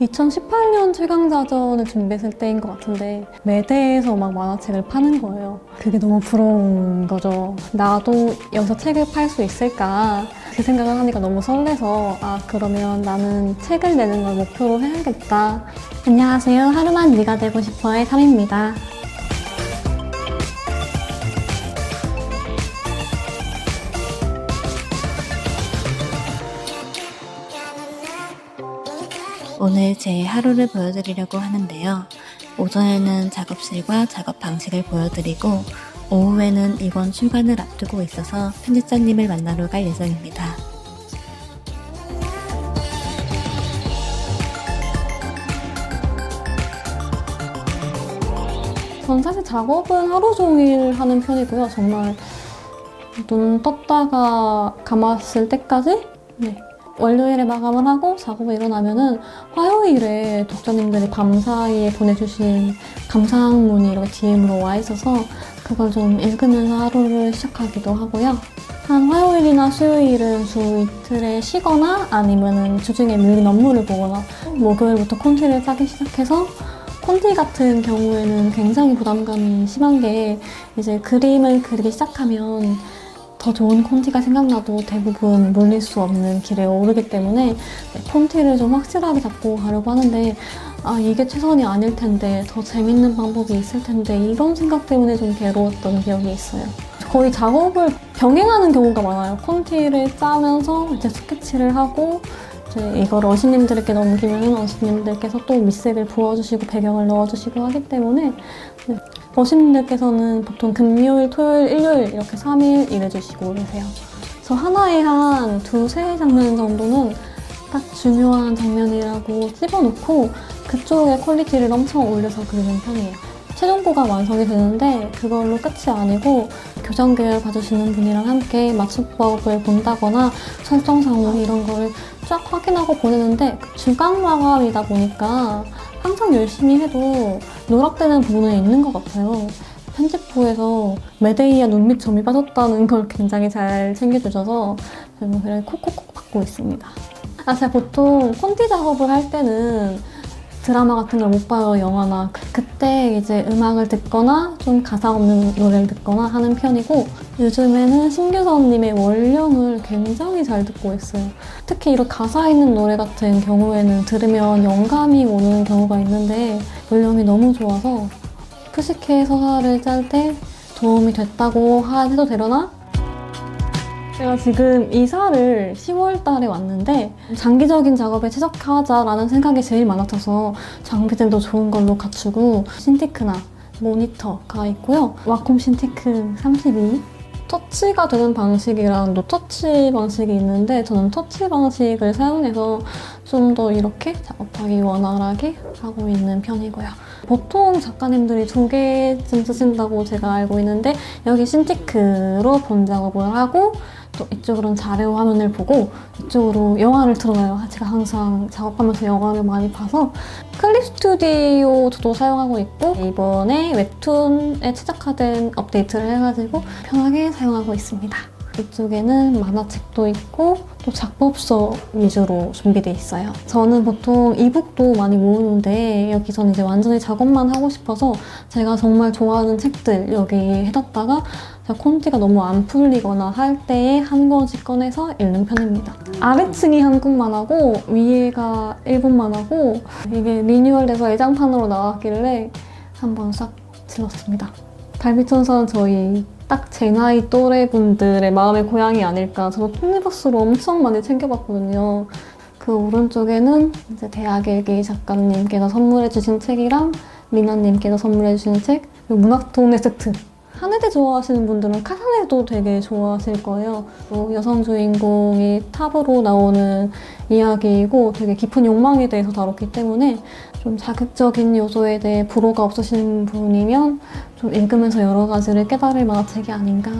2018년 최강자전을 준비했을 때인 것 같은데 매대에서 막 만화책을 파는 거예요. 그게 너무 부러운 거죠. 나도 여기서 책을 팔 수 있을까? 그 생각을 하니까 너무 설레서 그러면 나는 책을 내는 걸 목표로 해야겠다. 안녕하세요. 하루만 네가 되고 싶어의 3입니다. 오늘 제 하루를 보여드리려고 하는데요. 오전에는 작업실과 작업 방식을 보여드리고 오후에는 이번 출간을 앞두고 있어서 편집자님을 만나러 갈 예정입니다. 전 사실 작업은 하루 종일 하는 편이고요. 정말 눈 떴다가 감았을 때까지 월요일에 마감을 하고 작업을 일어나면은 화요일에 독자님들이 밤사이에 보내주신 감상문이 이렇게 DM으로 와 있어서 그걸 좀 읽으면서 하루를 시작하기도 하고요. 한 화요일이나 수요일은 주 이틀에 쉬거나 아니면은 주중에 밀린 업무를 보거나 목요일부터 콘티를 짜기 시작해서 콘티 같은 경우에는 굉장히 부담감이 심한 게 이제 그림을 그리기 시작하면 더 좋은 콘티가 생각나도 대부분 물릴 수 없는 길에 오르기 때문에 콘티를 좀 확실하게 잡고 가려고 하는데 이게 최선이 아닐 텐데 더 재밌는 방법이 있을 텐데 이런 생각 때문에 좀 괴로웠던 기억이 있어요. 거의 작업을 병행하는 경우가 많아요. 콘티를 짜면서 이제 스케치를 하고 이제 이걸 어시님들께 넘기면 어시님들께서 또 밑색을 부어주시고 배경을 넣어주시고 하기 때문에 어시님들께서는 보통 금요일, 토요일, 일요일 이렇게 3일 일해주시고 계세요. 그래서 하나에 한 두세 장면 정도는 딱 중요한 장면이라고 집어놓고 그쪽에 퀄리티를 엄청 올려서 그리는 편이에요. 최종보가 완성이 되는데 그걸로 끝이 아니고 교정계열 봐주시는 분이랑 함께 맞춤법을 본다거나 설정상으로 이런 거를 쫙 확인하고 보내는데 주간 마감이다 보니까 항상 열심히 해도 누락되는 부분은 있는 것 같아요. 편집부에서 메데이아 눈밑 점이 빠졌다는 걸 굉장히 잘 챙겨주셔서 그래 콕콕콕 받고 있습니다. 제가 보통 콘티 작업을 할 때는 드라마 같은 걸 못 봐요, 영화나. 그때 이제 음악을 듣거나 좀 가사 없는 노래를 듣거나 하는 편이고 요즘에는 신규선님의 원령을 굉장히 잘 듣고 있어요. 특히 이런 가사 있는 노래 같은 경우에는 들으면 영감이 오는 경우가 있는데 원령이 너무 좋아서 푸시케 서사를 짤 때 도움이 됐다고 해도 되려나? 제가 지금 이사를 10월 달에 왔는데 장기적인 작업에 최적화하자라는 생각이 제일 많아져서 장비들도 좋은 걸로 갖추고 신티크나 모니터가 있고요. 와콤 신티크 32 터치가 되는 방식이랑 노터치 방식이 있는데 저는 터치 방식을 사용해서 좀 더 이렇게 작업하기 원활하게 하고 있는 편이고요. 보통 작가님들이 2개쯤 쓰신다고 제가 알고 있는데 여기 신티크로 본 작업을 하고 또 이쪽으로는 자료 화면을 보고 이쪽으로 영화를 틀어놔요. 제가 항상 작업하면서 영화를 많이 봐서 클립 스튜디오 저도 사용하고 있고 이번에 웹툰에 최적화된 업데이트를 해가지고 편하게 사용하고 있습니다. 이쪽에는 만화책도 있고 또 작법서 위주로 준비되어 있어요. 저는 보통 이북도 많이 모으는데 여기서는 이제 완전히 작업만 하고 싶어서 제가 정말 좋아하는 책들 여기 해뒀다가 콘티가 너무 안 풀리거나 할 때에 한 권씩 꺼내서 읽는 편입니다. 아래층이 한국 만화고 위에가 일본 만화고 이게 리뉴얼돼서 애장판으로 나왔길래 한번 싹 질렀습니다. 달빛천사는 저희 딱 제 나이 또래 분들의 마음의 고향이 아닐까. 저도 톱니버스로 엄청 많이 챙겨봤거든요. 그 오른쪽에는 이제 대학일기 작가님께서 선물해주신 책이랑 미나님께서 선물해주신 책, 그리고 문학동네 세트. 한해대 좋아하시는 분들은 카사네도 되게 좋아하실 거예요. 여성 주인공이 탑으로 나오는 이야기이고 되게 깊은 욕망에 대해서 다뤘기 때문에 좀 자극적인 요소에 대해 불호가 없으신 분이면 좀 읽으면서 여러 가지를 깨달을 만한 책이 아닌가.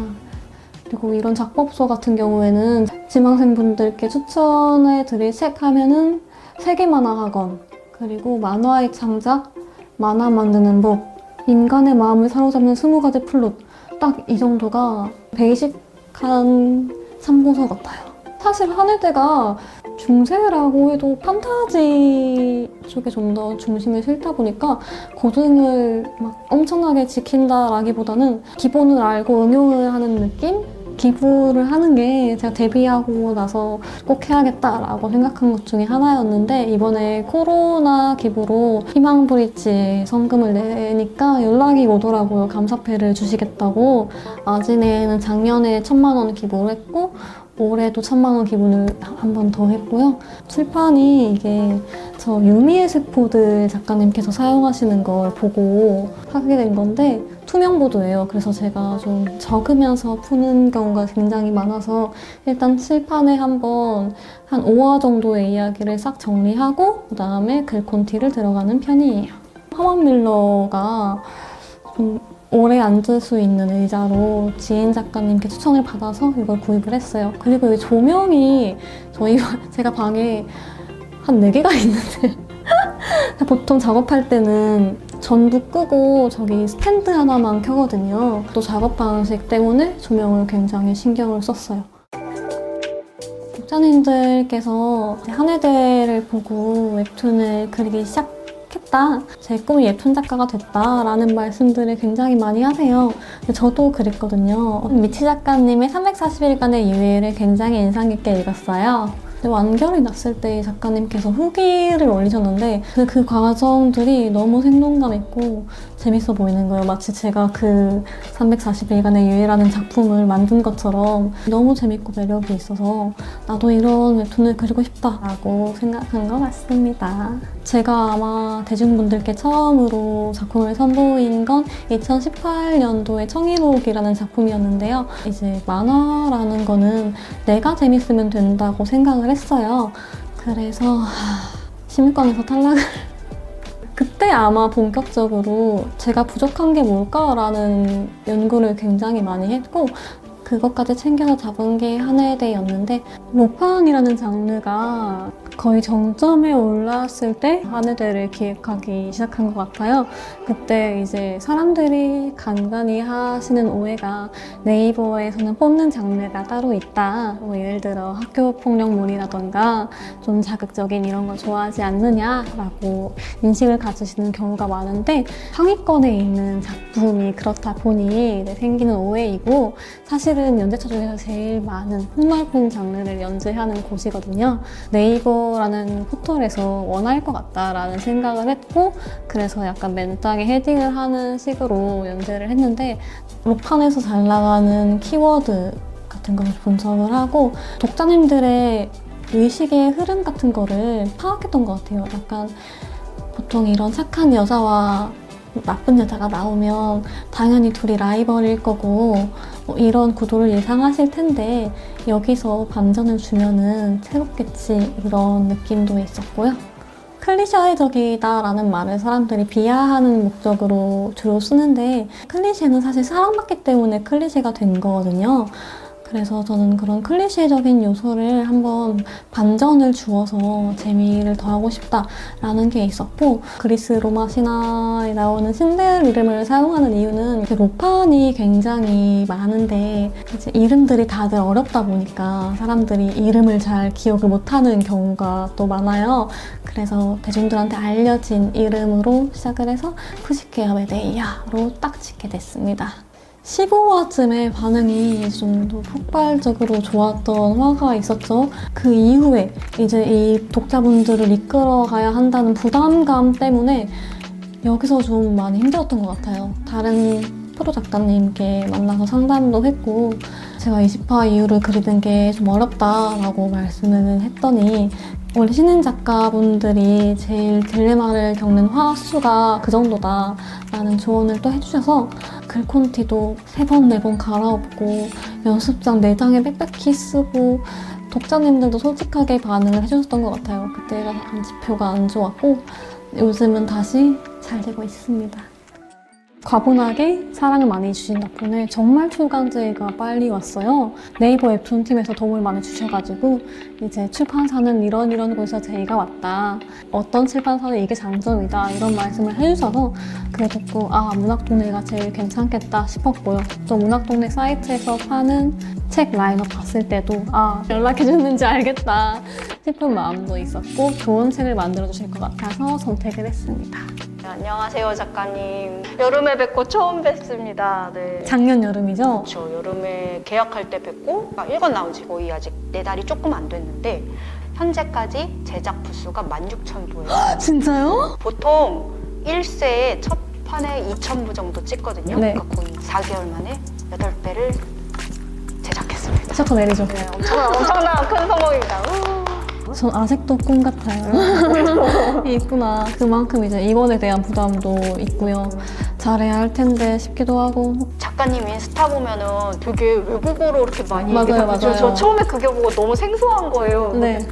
그리고 이런 작법서 같은 경우에는 지망생분들께 추천해드릴 책 하면은 세계만화학원, 그리고 만화의 창작, 만화 만드는 법, 인간의 마음을 사로잡는 20가지 플롯, 딱 이 정도가 베이직한 참고서 같아요. 사실 한해대가 중세라고 해도 판타지 쪽에 좀 더 중심을 싣다 보니까 고등을 막 엄청나게 지킨다라기보다는 기본을 알고 응용을 하는 느낌? 기부를 하는 게 제가 데뷔하고 나서 꼭 해야겠다라고 생각한 것 중에 하나였는데 이번에 코로나 기부로 희망브릿지 성금을 내니까 연락이 오더라고요. 감사패를 주시겠다고. 아진에는 작년에 1,000만 원 기부를 했고 올해도 1,000만 원 기부를 한 번 더 했고요. 칠판이 이게 저 유미의 세포들 작가님께서 사용하시는 걸 보고 하게 된 건데 투명보드예요. 그래서 제가 좀 적으면서 푸는 경우가 굉장히 많아서 일단 칠판에 한번 한 5화 정도의 이야기를 싹 정리하고 그 다음에 글콘티를 들어가는 편이에요. 하원 밀러가 좀 오래 앉을 수 있는 의자로 지인 작가님께 추천을 받아서 이걸 구입을 했어요. 그리고 이 조명이 제가 방에 한 4개가 있는데 보통 작업할 때는 전부 끄고 저기 스탠드 하나만 켜거든요. 또 작업 방식 때문에 조명을 굉장히 신경을 썼어요. 독자님들께서 한 해대를 보고 웹툰을 그리기 시작했다. 제 꿈이 웹툰 작가가 됐다라는 말씀들을 굉장히 많이 하세요. 저도 그랬거든요. 미치 작가님의 340일간의 유예를 굉장히 인상 깊게 읽었어요. 완결이 났을 때 작가님께서 후기를 올리셨는데 그 과정들이 너무 생동감 있고 재밌어 보이는 거예요. 마치 제가 그 340일간의 유예라는 작품을 만든 것처럼 너무 재밌고 매력이 있어서 나도 이런 웹툰을 그리고 싶다라고 생각한 것 같습니다. 제가 아마 대중분들께 처음으로 작품을 선보인 건 2018년도에 청이록이라는 작품이었는데요. 이제 만화라는 거는 내가 재밌으면 된다고 생각을 했어요. 그래서 심의권에서 탈락을 그때 아마 본격적으로 제가 부족한 게 뭘까라는 연구를 굉장히 많이 했고 그것까지 챙겨서 잡은 게 한해대였는데 로팡이라는 장르가 거의 정점에 올랐을 때 한해대를 기획하기 시작한 것 같아요. 그때 이제 사람들이 간간히 하시는 오해가 네이버에서는 뽑는 장르가 따로 있다. 뭐 예를 들어 학교폭력물이라던가 좀 자극적인 이런 걸 좋아하지 않느냐라고 인식을 가지시는 경우가 많은데 상위권에 있는 작품이 그렇다 보니 생기는 오해이고 사실은 연재처 중에서 제일 많은 폭넓은 장르를 연재하는 곳이거든요. 네이버라는 포털에서 원할 것 같다라는 생각을 했고 그래서 약간 맨땅에 헤딩을 하는 식으로 연재를 했는데 로판에서 잘 나가는 키워드 같은 걸 분석을 하고 독자님들의 의식의 흐름 같은 거를 파악했던 것 같아요. 약간 보통 이런 착한 여자와 나쁜 여자가 나오면 당연히 둘이 라이벌일 거고 이런 구도를 예상하실 텐데 여기서 반전을 주면은 새롭겠지 이런 느낌도 있었고요. 클리셰적이다라는 말을 사람들이 비하하는 목적으로 주로 쓰는데 클리셰는 사실 사랑받기 때문에 클리셰가 된 거거든요. 그래서 저는 그런 클리셰적인 요소를 한번 반전을 주어서 재미를 더하고 싶다라는 게 있었고 그리스 로마 신화에 나오는 신들 이름을 사용하는 이유는 로판이 굉장히 많은데 이제 이름들이 다들 어렵다 보니까 사람들이 이름을 잘 기억을 못하는 경우가 또 많아요. 그래서 대중들한테 알려진 이름으로 시작을 해서 푸시케야 메데이야로 딱 짓게 됐습니다. 15화쯤에 반응이 좀 더 폭발적으로 좋았던 화가 있었죠. 그 이후에 이제 이 독자분들을 이끌어가야 한다는 부담감 때문에 여기서 좀 많이 힘들었던 것 같아요. 다른 프로 작가님께 만나서 상담도 했고 제가 20화 이후를 그리는 게 좀 어렵다라고 말씀을 했더니 원래 신인 작가분들이 제일 딜레마를 겪는 화 수가 그 정도다 라는 조언을 또 해주셔서 글콘티도 3번, 4번 갈아엎고 연습장 4장에 빽빽히 쓰고 독자님들도 솔직하게 반응을 해주셨던 것 같아요. 그때가 약간 지표가 안 좋았고 요즘은 다시 잘 되고 있습니다. 과분하게 사랑을 많이 주신 덕분에 정말 출간제가 빨리 왔어요. 네이버 웹툰팀에서 도움을 많이 주셔가지고 이제 출판사는 이런 곳에서 제의가 왔다. 어떤 출판사는 이게 장점이다. 이런 말씀을 해주셔서 그거 듣고 문학동네가 제일 괜찮겠다 싶었고요. 또 문학동네 사이트에서 파는 책 라인업 봤을 때도 연락해줬는지 알겠다 싶은 마음도 있었고 좋은 책을 만들어주실 것 같아서 선택을 했습니다. 네, 안녕하세요 작가님. 여름에 뵙고 처음 뵙습니다. 네. 작년 여름이죠? 그렇죠. 여름에 계약할 때 뵙고 1권 나온 지 거의 아직 4달이 조금 안 됐는데 현재까지 제작 부수가 16,000부예요. 진짜요? 보통 1세에 첫 판에 2,000부 정도 찍거든요. 네. 그러니까 거의 4개월 만에 8배를 제작했습니다. 셔터 내리죠. 네, 엄청난 큰 성공입니다. 전 아직도 꿈 같아요. 있구나. 그만큼 이제 이권에 대한 부담도 있고요. 잘해야 할 텐데 싶기도 하고. 작가님 인스타 보면은 되게 외국어로 이렇게 많이 맞아요, 얘기하죠. 맞아요. 저 처음에 그게 보고 너무 생소한 거예요. 네.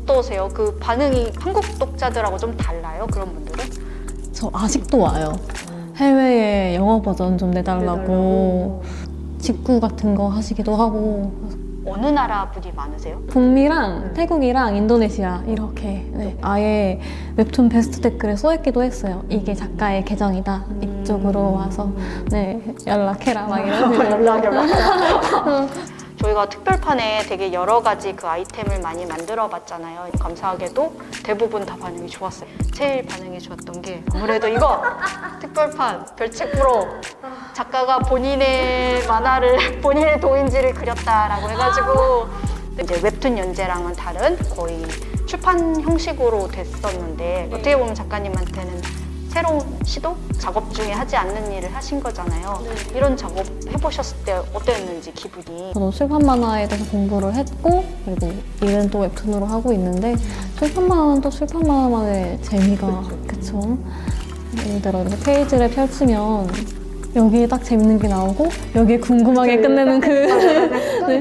어떠세요? 그 반응이 한국 독자들하고 좀 달라요? 그런 분들은? 저 아직도 와요. 해외에 영어 버전 좀 내달라고 직구 같은 거 하시기도 하고. 어느 나라 분이 많으세요? 북미랑 태국이랑 인도네시아 이렇게 아예 웹툰 베스트 댓글에 써있기도 했어요. 이게 작가의 계정이다. 이쪽으로 와서 연락해라 막 이런 식으로. 저희가 특별판에 되게 여러 가지 그 아이템을 많이 만들어 봤잖아요. 감사하게도 대부분 다 반응이 좋았어요. 제일 반응이 좋았던 게 아무래도 이거 특별판 별책 프로 작가가 본인의 만화를 본인의 도인지를 그렸다라고 해가지고 이제 웹툰 연재랑은 다른 거의 출판 형식으로 됐었는데 어떻게 보면 작가님한테는 새로운 시도? 작업 중에 하지 않는 일을 하신 거잖아요. 이런 작업 해보셨을 때 어땠는지 기분이? 저도 출판 만화에 대해서 공부를 했고 그리고 일은 또 웹툰으로 하고 있는데 출판 만화는 또 출판 만화만의 재미가 그쵸? 예를 들어 이렇게 페이지를 펼치면 여기에 딱 재밌는 게 나오고 여기에 궁금하게 끝내는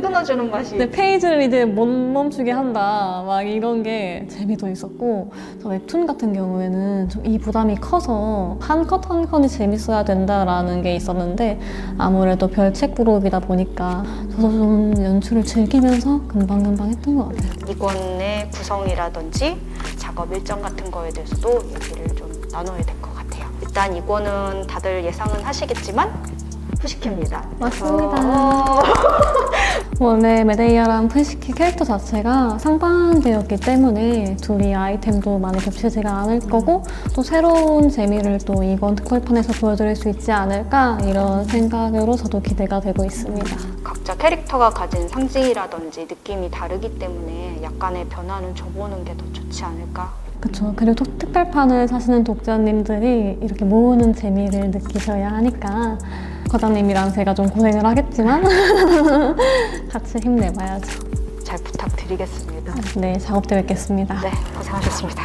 끊어주는 맛이. 페이지를 이제 못 멈추게 한다 막 이런 게 재미도 있었고 저 웹툰 같은 경우에는 좀 이 부담이 커서 한 컷 한 컷이 재밌어야 된다라는 게 있었는데 아무래도 별책 부록이다 보니까 저도 좀 연출을 즐기면서 금방금방 했던 것 같아요. 이권의 구성이라든지 작업 일정 같은 거에 대해서도 얘기를 좀 나눠야 될 것 같아요. 일단 이권은 다들 예상은 하시겠지만 푸시키입니다. 맞습니다. 원래 메데이아랑 푸시키 캐릭터 자체가 상반되었기 때문에 둘이 아이템도 많이 겹치지가 않을 거고 또 새로운 재미를 또 이번 특별판에서 보여드릴 수 있지 않을까 이런 생각으로 저도 기대가 되고 있습니다. 각자 캐릭터가 가진 상징이라든지 느낌이 다르기 때문에 약간의 변화는 줘보는 게 더 좋지 않을까. 그쵸. 그리고 특별판을 사시는 독자님들이 이렇게 모으는 재미를 느끼셔야 하니까 과장님이랑 제가 좀 고생을 하겠지만 같이 힘내봐야죠. 잘 부탁드리겠습니다. 네, 작업 때 뵙겠습니다. 네, 고생하셨습니다.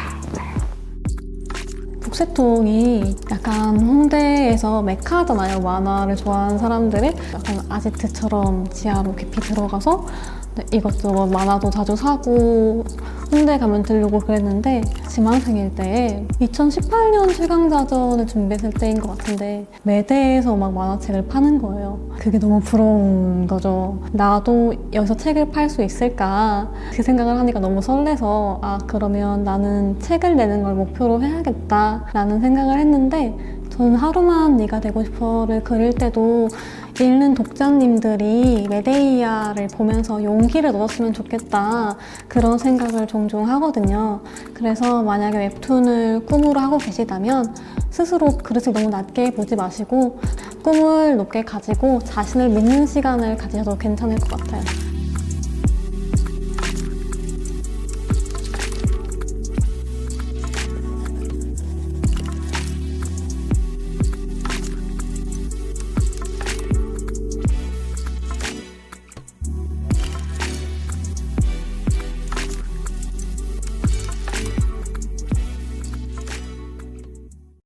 북새통이 약간 홍대에서 메카잖아요. 만화를 좋아하는 사람들이 약간 아지트처럼 지하로 깊이 들어가서 이것저것 만화도 자주 사고 홍대 가면 들르고 그랬는데 지망생일 때에 2018년 최강자전을 준비했을 때인 것 같은데 매대에서 막 만화책을 파는 거예요. 그게 너무 부러운 거죠. 나도 여기서 책을 팔 수 있을까 그 생각을 하니까 너무 설레서 그러면 나는 책을 내는 걸 목표로 해야겠다 라는 생각을 했는데 저는 하루만 네가 되고 싶어를 그릴 때도 읽는 독자님들이 메데이아를 보면서 용기를 얻었으면 좋겠다 그런 생각을 종종 하거든요. 그래서 만약에 웹툰을 꿈으로 하고 계시다면 스스로 그릇을 너무 낮게 보지 마시고 꿈을 높게 가지고 자신을 믿는 시간을 가지셔도 괜찮을 것 같아요.